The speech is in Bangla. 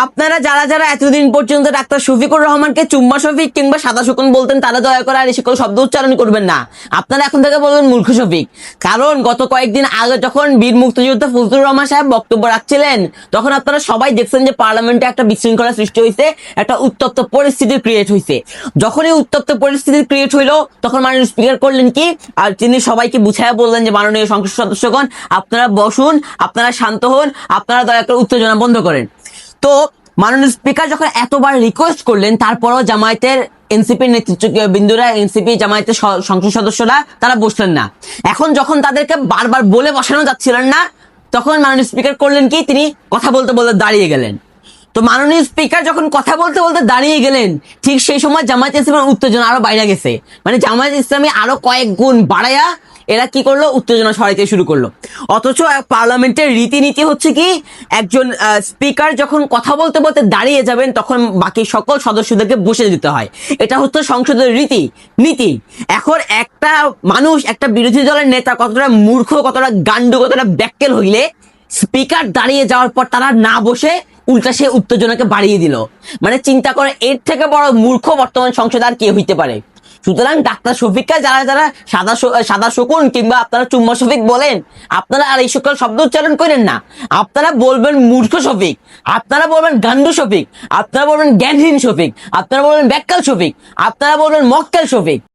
আপনারা যারা যারা এতদিন পর্যন্ত ডাক্তার শফিকুর রহমানকে চুম্মা শফিক কিংবা সাদা শকুন বলতেন, তারা দয়া করে আর এই সকল শব্দ উচ্চারণ করবেন না। আপনারা এখন থেকে বলবেন মূর্খ শফিক। কারণ গত কয়েকদিন আগে যখন বীর মুক্তিযোদ্ধা ফজলুর রহমান সাহেব বক্তব্য রাখছিলেন, তখন আপনারা সবাই দেখছেন যে পার্লামেন্টে একটা বিশৃঙ্খলা সৃষ্টি হয়েছে, একটা উত্তপ্ত পরিস্থিতি ক্রিয়েট হয়েছে। যখনই উত্তপ্ত পরিস্থিতি ক্রিয়েট হইলো, তখন মাননীয় স্পিকার করলেন কি, আর তিনি সবাইকে বুঝাইয়া বললেন যে মাননীয় সংসদ সদস্যগণ, আপনারা বসুন, আপনারা শান্ত হন, আপনারা দয়া করে উত্তেজনা বন্ধ করেন। তো মাননীয় স্পিকার যখন এতবার রিকোয়েস্ট করলেন, তারপরও জামায়াতের এনসিপির নেতৃত্ব বিন্দুরা, এনসিপি জামায়াতের সংসদ সদস্যরা তারা বসলেন না। এখন যখন তাদেরকে বারবার বলে বসানো যাচ্ছিলেন না, তখন মাননীয় স্পিকার করলেন কি, তিনি কথা বলতে বলতে দাঁড়িয়ে গেলেন। তো মাননীয় স্পিকার যখন কথা বলতে বলতে দাঁড়িয়ে গেলেন, ঠিক সেই সময় জামায়াত ইসলামের উত্তেজনা আরো বাইরে গেছে। মানে জামায়াত ইসলামী আরো কয়েক গুণ বাড়ায়া এরা কি করলো, উত্তেজনা ছড়াইতে শুরু করলো। অথচ পার্লামেন্টের রীতিনীতি হচ্ছে কি, একজন স্পিকার যখন কথা বলতে বলতে দাঁড়িয়ে যাবেন, তখন বাকি সকল সদস্যদেরকে বসে দিতে হয়। এটা হচ্ছে সংসদের নীতি। এখন একটা মানুষ, একটা বিরোধী দলের নেতা কতটা মূর্খ, কতটা গান্ডু, কতটা ব্যাক্কেল হইলে স্পিকার দাঁড়িয়ে যাওয়ার পর তারা না বসে উল্টা সে উত্তেজনাকে বাড়িয়ে দিল। মানে চিন্তা করে, এর থেকে বড় মূর্খ বর্তমান সংসদ আর কে হইতে পারে। সুতরাং ডাক্তার শফিককে যারা যারা সাদা শকুন কিংবা আপনারা চুম্মা শফিক বলেন, আপনারা আর এই সকল শব্দ উচ্চারণ করেন না। আপনারা বলবেন মূর্খ শফিক, আপনারা বলবেন গান্ডু শফিক, আপনারা বলবেন জ্ঞানহীন শফিক, আপনারা বলবেন ব্যাক্কাল শফিক, আপনারা বলবেন মক্কেল শফিক।